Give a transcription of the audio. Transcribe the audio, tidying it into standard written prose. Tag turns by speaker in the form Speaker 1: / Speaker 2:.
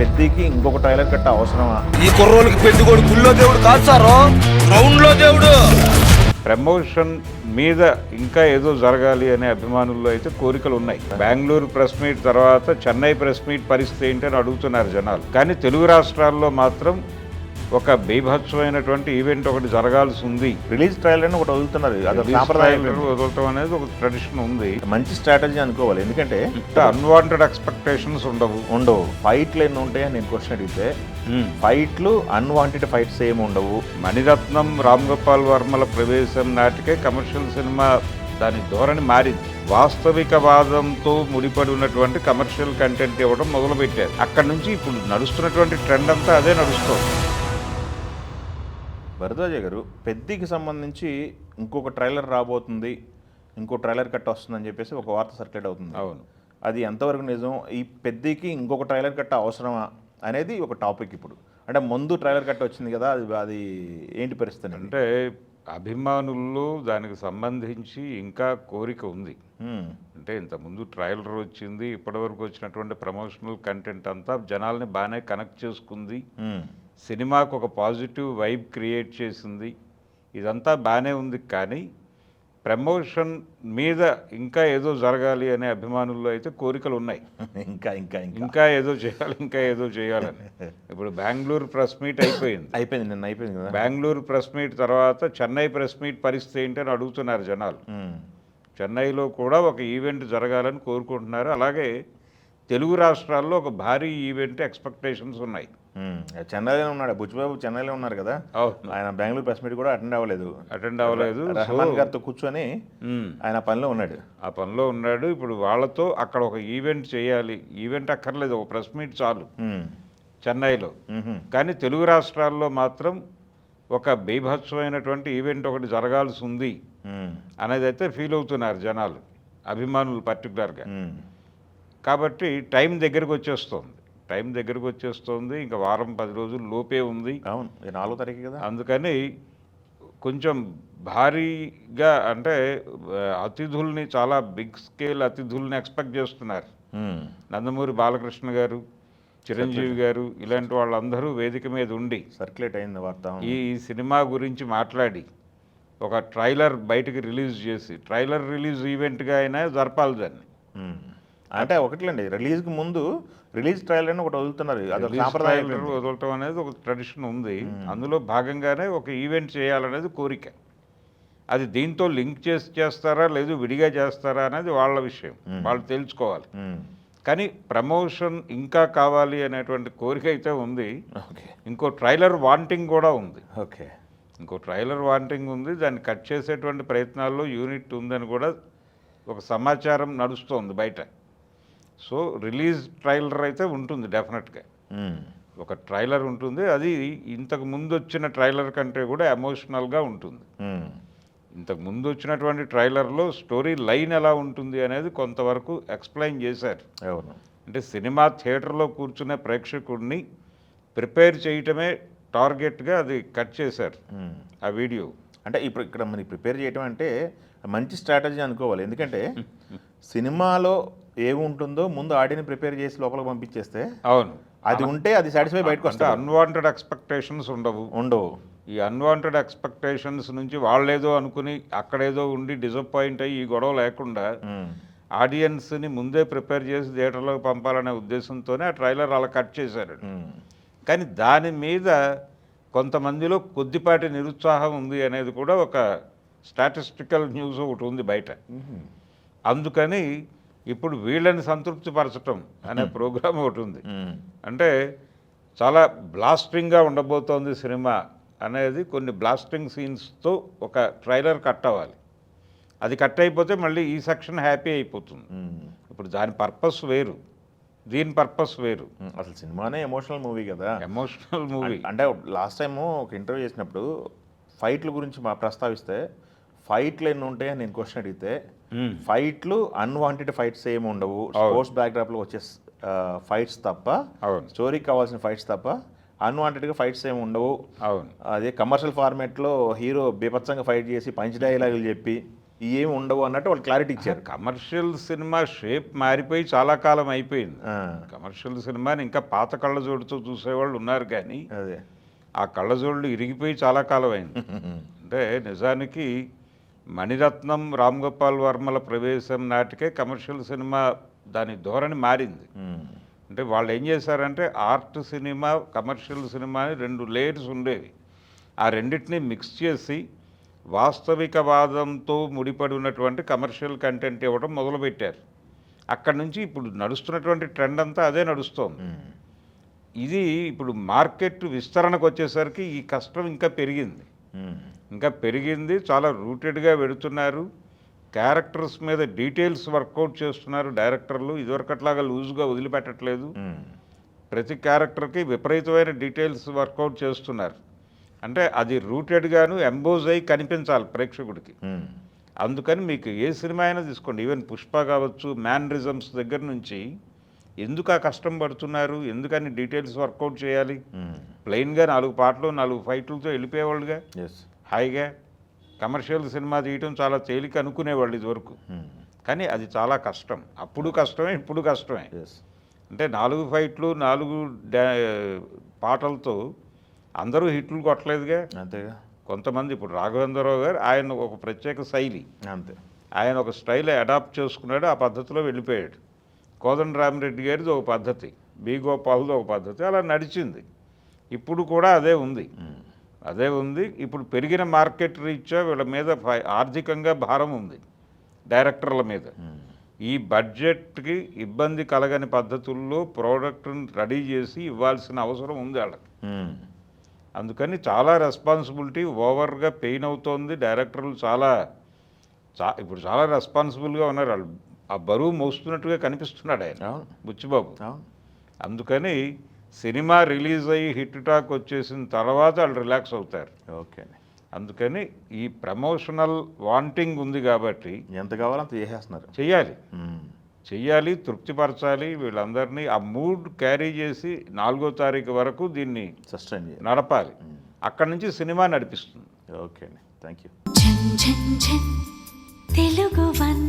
Speaker 1: పెద్దికి ఇంకొక ట్రైలర్ కట్ట అవసరమా?
Speaker 2: ఈ కుర్రోళ్ళకి పెద్దిగోడు గుళ్ళో దేవుడు కాదు సారో, గ్రౌండ్ లో దేవుడు.
Speaker 3: ప్రమోషన్ మీద ఇంకా ఏదో జరగాలి అనే అభిమానుల్లో అయితే కోరికలు ఉన్నాయి. బెంగళూరు ప్రెస్ మీట్ తర్వాత చెన్నై ప్రెస్ మీట్ పరిస్థితి ఏంటి అని అడుగుతున్నారు జనాలు. కానీ తెలుగు రాష్ట్రాల్లో మాత్రం ఒక బీభత్సమైనటువంటి ఈవెంట్ ఒకటి జరగాల్సి ఉంది.
Speaker 1: రిలీజ్ ట్రైలర్ అని ఒకటి వదులుతున్నారు, అది సాంప్రదాయం
Speaker 3: వదలటం అనేది ఒక ట్రెడిషన్ ఉంది.
Speaker 1: మంచి స్ట్రాటజీ అనుకోవాలి. ఎందుకంటే
Speaker 3: అన్వాంటెడ్ ఎక్స్పెక్టేషన్స్
Speaker 1: ఉండవు. ఫైట్లు ఎన్ని ఉంటాయని నేను క్వశ్చన్ అడిగితే ఫైట్లు అన్వాంటెడ్ ఫైట్స్ ఏమి ఉండవు.
Speaker 3: మణిరత్నం, రామ్ గోపాల్ వర్మల ప్రవేశం నాటికే కమర్షియల్ సినిమా దాని ధోరణి మారింది. వాస్తవికవాదంతో ముడిపడి ఉన్నటువంటి కమర్షియల్ కంటెంట్ ఇవ్వడం మొదలుపెట్టారు. అక్కడి నుంచి ఇప్పుడు నడుస్తున్నటువంటి ట్రెండ్ అంతా అదే నడుస్తుంది.
Speaker 1: భరద్వాజ గారు, పెద్దికి సంబంధించి ఇంకొక ట్రైలర్ రాబోతుంది, ఇంకో ట్రైలర్ కట్ వస్తుందని చెప్పేసి ఒక వార్త సర్క్యులేట్ అవుతుంది.
Speaker 3: అవును,
Speaker 1: అది ఎంతవరకు నిజం? ఈ పెద్దికి ఇంకొక ట్రైలర్ కట్ట అవసరమా అనేది ఒక టాపిక్. ఇప్పుడు అంటే ముందు ట్రైలర్ కట్ట వచ్చింది కదా, అది ఏంటి పరిస్థితి?
Speaker 3: అంటే అభిమానుల్లో దానికి సంబంధించి ఇంకా కోరిక ఉంది. అంటే ఇంతకుముందు ట్రైలర్ వచ్చింది, ఇప్పటివరకు వచ్చినటువంటి ప్రమోషనల్ కంటెంట్ అంతా జనాల్ని బాగానే కనెక్ట్ చేసుకుంది, సినిమాకు ఒక పాజిటివ్ వైబ్ క్రియేట్ చేసింది, ఇదంతా బాగానే ఉంది. కానీ ప్రమోషన్ మీద ఇంకా ఏదో జరగాలి అనే అభిమానుల్లో అయితే కోరికలు ఉన్నాయి.
Speaker 1: ఇంకా
Speaker 3: ఇంకా ఏదో చేయాలని. ఇప్పుడు బెంగళూరు ప్రెస్ మీట్
Speaker 1: నిన్న అయిపోయింది కదా.
Speaker 3: బెంగళూరు ప్రెస్ మీట్ తర్వాత చెన్నై ప్రెస్ మీట్ పరిస్థితి ఏంటి అని అడుగుతున్నారు జనాలు. చెన్నైలో కూడా ఒక ఈవెంట్ జరగాలని కోరుకుంటున్నారు. అలాగే తెలుగు రాష్ట్రాల్లో ఒక భారీ ఈవెంట్ ఎక్స్పెక్టేషన్స్ ఉన్నాయి.
Speaker 1: చెన్నైలో ఉన్నాడు బుచ్చిబాబు, చెన్నైలో ఉన్నారు కదా. ఆయన బెంగళూరు ప్రెస్ మీట్ కూడా అటెండ్ అవ్వలేదు. రెహమాన్ గారితో కూర్చొని ఆయన పనిలో ఉన్నాడు.
Speaker 3: ఇప్పుడు వాళ్ళతో అక్కడ ఒక ఈవెంట్ చేయాలి. ఈవెంట్ అక్కర్లేదు, ఒక ప్రెస్ మీట్ చాలు చెన్నైలో. కానీ తెలుగు రాష్ట్రాల్లో మాత్రం ఒక బీభత్సమైనటువంటి ఈవెంట్ ఒకటి జరగాల్సి ఉంది అనేది అయితే ఫీల్ అవుతున్నారు జనాలు, అభిమానులు పర్టికులర్గా. కాబట్టి టైం దగ్గరకు వచ్చేస్తుంది. ఇంకా వారం 10 రోజులు లోపే ఉంది.
Speaker 1: అవును, 4వ తారీఖు కదా.
Speaker 3: అందుకని కొంచెం భారీగా అంటే అతిథుల్ని, చాలా బిగ్ స్కేల్ అతిథుల్ని ఎక్స్పెక్ట్ చేస్తున్నారు. నందమూరి బాలకృష్ణ గారు, చిరంజీవి గారు, ఇలాంటి వాళ్ళందరూ వేదిక మీద ఉండి
Speaker 1: సర్క్యులేట్ అయింది వార్త.
Speaker 3: ఈ సినిమా గురించి మాట్లాడి ఒక ట్రైలర్ బయటకు రిలీజ్ చేసి, ట్రైలర్ రిలీజ్ ఈవెంట్గా అయినా జరపాలి దాన్ని.
Speaker 1: అంటే ఒకట్లేండి, రిలీజ్కి ముందు రిలీజ్ ట్రైలర్ అని ఒకటి వదులుతున్నారు, అది సాంప్రదాయం
Speaker 3: వదలటం అనేది ఒక ట్రెడిషన్ ఉంది. అందులో భాగంగానే ఒక ఈవెంట్ చేయాలనేది కోరిక. అది దీంతో లింక్ చేస్తారా లేదు విడిగా చేస్తారా అనేది వాళ్ళ విషయం, వాళ్ళు తెలుసుకోవాలి. కానీ ప్రమోషన్ ఇంకా కావాలి అనేటువంటి కోరిక అయితే ఉంది. ఇంకో ట్రైలర్ వాంటింగ్ కూడా ఉంది. దాన్ని కట్ చేసేటువంటి ప్రయత్నాల్లో యూనిట్ ఉందని కూడా ఒక సమాచారం నడుస్తోంది బయట. సో రిలీజ్ ట్రైలర్ అయితే ఉంటుంది డెఫినెట్గా. ఒక ట్రైలర్ ఉంటుంది, అది ఇంతకు ముందు వచ్చిన ట్రైలర్ కంటే కూడా ఎమోషనల్గా ఉంటుంది. ఇంతకు ముందు వచ్చినటువంటి ట్రైలర్లో స్టోరీ లైన్ ఎలా ఉంటుంది అనేది కొంతవరకు ఎక్స్ప్లెయిన్ చేశారు. అంటే సినిమా థియేటర్లో కూర్చునే ప్రేక్షకుడిని ప్రిపేర్ చేయటమే టార్గెట్గా అది కట్ చేశారు ఆ వీడియో.
Speaker 1: అంటే ఇప్పుడు ఇక్కడ మనకి ప్రిపేర్ చేయటం అంటే మంచి స్ట్రాటజీ అనుకోవాలి. ఎందుకంటే సినిమాలో ఏముంటుందో ముందు ఆడిని ప్రిపేర్ చేసి లోపలికి పంపించేస్తే,
Speaker 3: అవును,
Speaker 1: అది ఉంటే అది సాటిస్ఫై బయటకు వస్తే
Speaker 3: అన్వాంటెడ్ ఎక్స్పెక్టేషన్స్ ఉండవు. ఈ అన్వాంటెడ్ ఎక్స్పెక్టేషన్స్ నుంచి వాళ్ళేదో అనుకుని అక్కడేదో ఉండి డిసప్పాయింట్ అయ్యి ఈ గొడవ లేకుండా ఆడియన్స్ని ముందే ప్రిపేర్ చేసి థియేటర్లోకి పంపాలనే ఉద్దేశంతోనే ఆ ట్రైలర్ అలా కట్ చేశారు. కానీ దాని మీద కొంతమందిలో కొద్దిపాటి నిరుత్సాహం ఉంది అనేది కూడా ఒక స్టాటిస్టికల్ న్యూస్ ఒకటి ఉంది బయట. అందుకని ఇప్పుడు వీళ్ళని సంతృప్తిపరచటం అనే ప్రోగ్రాం ఒకటి ఉంది. అంటే చాలా బ్లాస్టింగ్గా ఉండబోతోంది సినిమా అనేది, కొన్ని బ్లాస్టింగ్ సీన్స్తో ఒక ట్రైలర్ కట్ అవ్వాలి. అది కట్ అయిపోతే మళ్ళీ ఈ సెక్షన్ హ్యాపీ అయిపోతుంది. ఇప్పుడు దాని పర్పస్ వేరు, దీని పర్పస్ వేరు.
Speaker 1: అసలు సినిమానే ఎమోషనల్ మూవీ కదా.
Speaker 3: ఎమోషనల్ మూవీ
Speaker 1: అంటే లాస్ట్ టైము ఒక ఇంటర్వ్యూ చేసినప్పుడు ఫైట్ల గురించి ప్రస్తావిస్తే ఫైట్లు ఎన్ని ఉంటాయని నేను క్వశ్చన్ అడిగితే, ఫైట్లు అన్వాంటెడ్ ఫైట్స్ ఏమి ఉండవు, స్పోర్ట్స్ బ్యాక్డ్రాప్లో వచ్చే ఫైట్స్ తప్ప, స్టోరీకి కావాల్సిన ఫైట్స్ తప్ప అన్వాంటెడ్గా ఫైట్స్ ఏమి ఉండవు. అదే కమర్షియల్ ఫార్మాట్లో హీరో బీభత్సంగా ఫైట్ చేసి పంచ్ డైలాగులు చెప్పి ఏమి ఉండవు అన్నట్టు వాళ్ళు క్లారిటీ ఇచ్చారు.
Speaker 3: కమర్షియల్ సినిమా షేప్ మారిపోయి చాలా కాలం అయిపోయింది.
Speaker 1: ఆ,
Speaker 3: కమర్షియల్ సినిమాని ఇంకా పాత కళ్ళజోడుతో చూసేవాళ్ళు ఉన్నారు కానీ
Speaker 1: అదే
Speaker 3: ఆ కళ్ళజోళ్ళు ఇరిగిపోయి చాలా కాలం అయింది. అంటే నిజానికి మణిరత్నం, రామ్ గోపాల్ వర్మల ప్రవేశం నాటికే కమర్షియల్ సినిమా దాని ధోరణి మారింది. అంటే వాళ్ళు ఏం చేశారంటే ఆర్ట్ సినిమా, కమర్షియల్ సినిమా అని 2 లేయర్స్ ఉండేవి. ఆ రెండింటిని మిక్స్ చేసి వాస్తవికవాదంతో ముడిపడి ఉన్నటువంటి కమర్షియల్ కంటెంట్ ఇవ్వడం మొదలుపెట్టారు. అక్కడి నుంచి ఇప్పుడు నడుస్తున్నటువంటి ట్రెండ్ అంతా అదే నడుస్తోంది. ఇది ఇప్పుడు మార్కెట్ విస్తరణకు వచ్చేసరికి ఈ కష్టం ఇంకా పెరిగింది. చాలా రూటెడ్గా వెడుతున్నారు. క్యారెక్టర్స్ మీద డీటెయిల్స్ వర్కౌట్ చేస్తున్నారు డైరెక్టర్లు. ఇదివరకట్లాగా లూజ్గా వదిలిపెట్టట్లేదు. ప్రతి క్యారెక్టర్కి విపరీతమైన డీటెయిల్స్ వర్కౌట్ చేస్తున్నారు. అంటే అది రూటెడ్గాను ఎంబోజ్ అయి కనిపించాలి ప్రేక్షకుడికి. అందుకని మీకు ఏ సినిమా అయినా తీసుకోండి, ఈవెన్ పుష్ప కావచ్చు, మ్యానరిజమ్స్ దగ్గర నుంచి ఎందుకు ఆ కష్టం పడుతున్నారు, ఎందుకని డీటెయిల్స్ వర్కౌట్ చేయాలి? ప్లెయిన్గా 4 పాటలు 4 ఫైట్లతో వెళ్ళిపోయేవాళ్ళుగా హాయిగా. కమర్షియల్ సినిమా తీయటం చాలా తేలిక అనుకునేవాళ్ళు ఇదివరకు, కానీ అది చాలా కష్టం. అప్పుడు కష్టమే, ఇప్పుడు కష్టమే. అంటే 4 ఫైట్లు 4 పాటలతో అందరూ హిట్లు కొట్టలేదుగా.
Speaker 1: అంతేగా.
Speaker 3: కొంతమంది ఇప్పుడు రాఘవేంద్రరావు గారు ఆయన ఒక ప్రత్యేక శైలి,
Speaker 1: అంతే,
Speaker 3: ఆయన ఒక స్టైల్ అడాప్ట్ చేసుకున్నాడు, ఆ పద్ధతిలో వెళ్ళిపోయాడు. కోదండరామిరెడ్డి గారిది ఒక పద్ధతి, బి గోపాల్ది ఒక పద్ధతి, అలా నడిచింది. ఇప్పుడు కూడా అదే ఉంది. ఇప్పుడు పెరిగిన మార్కెట్ రీత్యా వీళ్ళ మీద ఆర్థికంగా భారం ఉంది డైరెక్టర్ల మీద. ఈ బడ్జెట్కి ఇబ్బంది కలగని పద్ధతుల్లో ప్రోడక్ట్ని రెడీ చేసి ఇవ్వాల్సిన అవసరం ఉంది వాళ్ళకి. అందుకని చాలా రెస్పాన్సిబిలిటీ ఓవర్గా పెయిన్ అవుతోంది. డైరెక్టర్లు ఇప్పుడు చాలా రెస్పాన్సిబుల్గా ఉన్నారు. వాళ్ళు ఆ బరువు మోస్తున్నట్టుగా కనిపిస్తున్నాడు ఆయన బుచ్చిబాబు. అందుకని సినిమా రిలీజ్ అయ్యి హిట్ టాక్ వచ్చేసిన తర్వాత వాళ్ళు రిలాక్స్ అవుతారు.
Speaker 1: ఓకే.
Speaker 3: అందుకని ఈ ప్రమోషనల్ వాంటింగ్ ఉంది కాబట్టి
Speaker 1: ఎంత కావాలంత చేసేస్తున్నారు.
Speaker 3: చెయ్యాలి, తృప్తిపరచాలి వీళ్ళందరినీ. ఆ మూడ్ క్యారీ చేసి 4వ తారీఖు వరకు దీన్ని
Speaker 1: సస్టైన్
Speaker 3: నడపాలి. అక్కడి నుంచి సినిమా నడిపిస్తుంది.
Speaker 1: ఓకే అండి, థ్యాంక్ యూ.
Speaker 4: తెలుగు వన్